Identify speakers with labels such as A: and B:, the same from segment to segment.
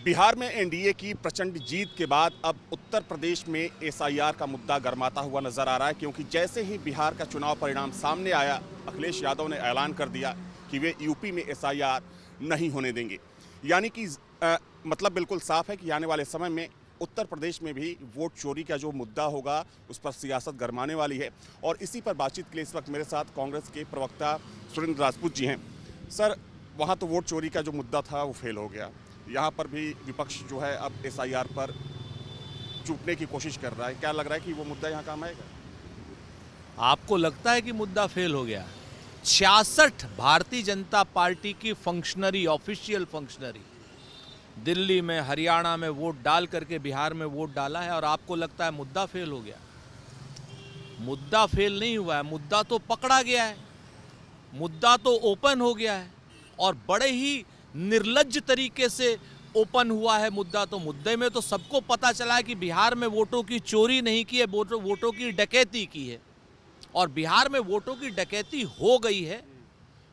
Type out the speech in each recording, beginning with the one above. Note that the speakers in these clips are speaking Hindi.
A: बिहार में एनडीए की प्रचंड जीत के बाद अब उत्तर प्रदेश में एसआईआर का मुद्दा गरमाता हुआ नजर आ रहा है, क्योंकि जैसे ही बिहार का चुनाव परिणाम सामने आया, अखिलेश यादव ने ऐलान कर दिया कि वे यूपी में एसआईआर नहीं होने देंगे। यानी कि मतलब बिल्कुल साफ है कि आने वाले समय में उत्तर प्रदेश में भी वोट चोरी का जो मुद्दा होगा उस पर सियासत गरमाने वाली है। और इसी पर बातचीत के लिए इस वक्त मेरे साथ कांग्रेस के प्रवक्ता सुरेंद्र राजपूत जी हैं। सर, वहाँ तो वोट चोरी का जो मुद्दा था वो फेल हो गया, यहाँ पर भी विपक्ष जो है अब एसआईआर पर चूकने की कोशिश कर रहा है। क्या लग रहा है कि वो मुद्दा यहाँ काम आएगा?
B: आपको लगता है कि मुद्दा फेल हो गया? 66 भारतीय जनता पार्टी की फंक्शनरी, ऑफिशियल फंक्शनरी दिल्ली में, हरियाणा में वोट डाल करके बिहार में वोट डाला है और आपको लगता है मुद्दा फेल हो गया? मुद्दा फेल नहीं हुआ है, मुद्दा तो पकड़ा गया है, मुद्दा तो ओपन हो गया है और बड़े ही निर्लज्ज तरीके से ओपन हुआ है मुद्दा। तो मुद्दे में तो सबको पता चला है कि बिहार में वोटों की चोरी नहीं की है, वोटों की डकैती की है। और बिहार में वोटों की डकैती हो गई है।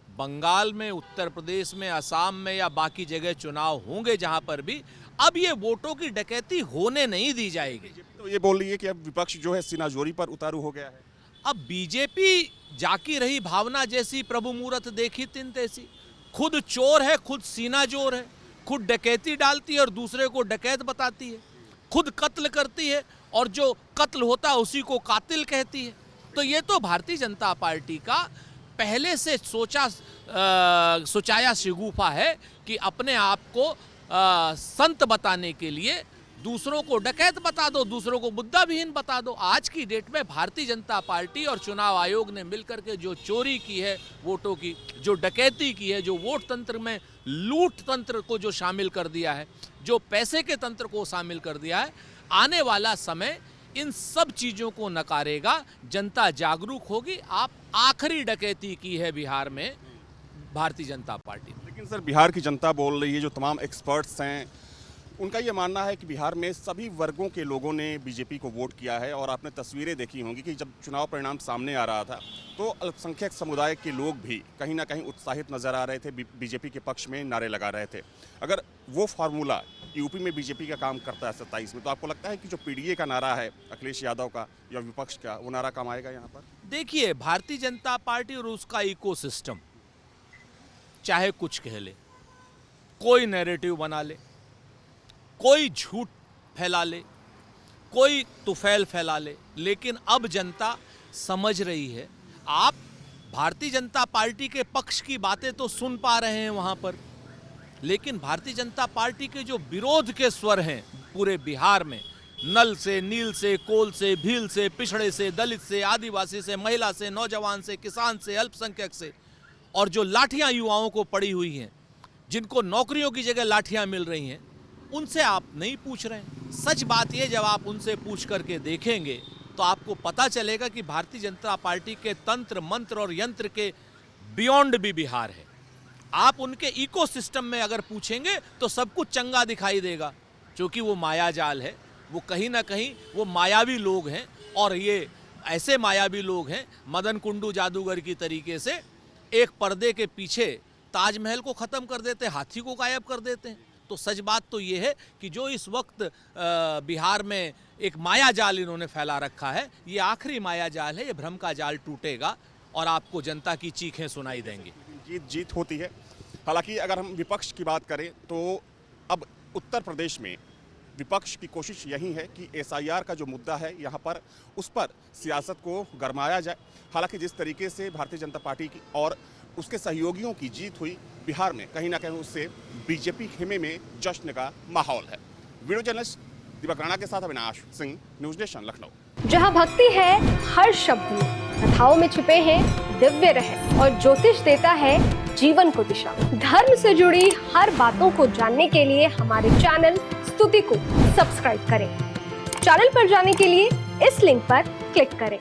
B: बंगाल में, उत्तर प्रदेश में, असम में या बाकी जगह चुनाव होंगे जहां पर भी, अब ये वोटों की डकैती होने नहीं दी जाएगी।
A: तो ये बोल रही है कि अब विपक्ष जो है सीनाजोरी पर उतारू हो गया है।
B: अब बीजेपी जाकी रही भावना जैसी, प्रभु मूरत देखी तिन तैसी। खुद चोर है, खुद सीना जोर है, खुद डकैती डालती है और दूसरे को डकैत बताती है, खुद कत्ल करती है और जो कत्ल होता है उसी को कातिल कहती है। तो ये तो भारतीय जनता पार्टी का पहले से सोचाया शिगुफा है कि अपने आप को संत बताने के लिए दूसरों को डकैत बता दो, दूसरों को मुद्दा विहीन बता दो। आज की डेट में भारतीय जनता पार्टी और चुनाव आयोग ने मिलकर के जो चोरी की है वोटों की, जो डकैती की है, जो वोट तंत्र में लूट तंत्र को जो शामिल कर दिया है, जो पैसे के तंत्र को शामिल कर दिया है, आने वाला समय इन सब चीज़ों को नकारेगा। जनता जागरूक होगी। आप आखिरी डकैती की है बिहार में भारतीय जनता पार्टी।
A: लेकिन सर, बिहार की जनता बोल रही है, जो तमाम एक्सपर्ट्स हैं उनका ये मानना है कि बिहार में सभी वर्गों के लोगों ने बीजेपी को वोट किया है। और आपने तस्वीरें देखी होंगी कि जब चुनाव परिणाम सामने आ रहा था तो अल्पसंख्यक समुदाय के लोग भी कहीं ना कहीं उत्साहित नजर आ रहे थे, बीजेपी के पक्ष में नारे लगा रहे थे। अगर वो फार्मूला यूपी में बीजेपी का काम करता है 27 में, तो आपको लगता है कि जो पीडीए का नारा है अखिलेश यादव का या विपक्ष का, वो नारा काम आएगा यहाँ पर?
B: देखिए, भारतीय जनता पार्टी और उसका इकोसिस्टम चाहे कुछ कह ले, कोई नैरेटिव बना ले, कोई झूठ फैला ले, कोई तुफैल फैला ले, लेकिन अब जनता समझ रही है। आप भारतीय जनता पार्टी के पक्ष की बातें तो सुन पा रहे हैं वहां पर, लेकिन भारतीय जनता पार्टी के जो विरोध के स्वर हैं पूरे बिहार में, नल से, नील से, कोल से, भील से, पिछड़े से, दलित से, आदिवासी से, महिला से, नौजवान से, किसान से, अल्पसंख्यक से, और जो लाठियां युवाओं को पड़ी हुई हैं, जिनको नौकरियों की जगह लाठियां मिल रही हैं, उनसे आप नहीं पूछ रहे हैं। सच बात यह, जब आप उनसे पूछ करके देखेंगे तो आपको पता चलेगा कि भारतीय जनता पार्टी के तंत्र, मंत्र और यंत्र के बियॉन्ड भी बिहार है। आप उनके इकोसिस्टम में अगर पूछेंगे तो सब कुछ चंगा दिखाई देगा, क्योंकि वो माया जाल है। वो कहीं ना कहीं वो मायावी लोग हैं, और ये ऐसे मायावी लोग हैं, मदन कुंडू जादूगर की तरीके से एक पर्दे के पीछे ताजमहल को ख़त्म कर देते, हाथी को गायब कर देते हैं। तो सच बात तो ये है कि जो इस वक्त बिहार में एक माया जाल इन्होंने फैला रखा है, ये आखिरी माया जाल है। ये भ्रम का जाल टूटेगा और आपको जनता की चीखें सुनाई देंगी।
A: जीत होती है। हालांकि अगर हम विपक्ष की बात करें तो अब उत्तर प्रदेश में विपक्ष की कोशिश यही है कि एसआईआर का जो मुद्दा है यहाँ पर, उस पर सियासत को गरमाया जाए। हालांकि जिस तरीके से भारतीय जनता पार्टी की और उसके सहयोगियों की जीत हुई बिहार में, कहीं ना कहीं उससे बीजेपी खेमे में जश्न का माहौल है। वीडियो जर्नलिस्ट दीपक राणा के साथ अविनाश सिंह, न्यूज नेशन, लखनऊ।
C: जहां भक्ति है हर शब्द में, कथाओं में छुपे हैं दिव्य रहस्य और ज्योतिष देता है जीवन को दिशा। धर्म से जुड़ी हर बातों को जानने के लिए हमारे चैनल स्तुति को सब्सक्राइब करें। चैनल पर जाने के लिए इस लिंक पर क्लिक करें।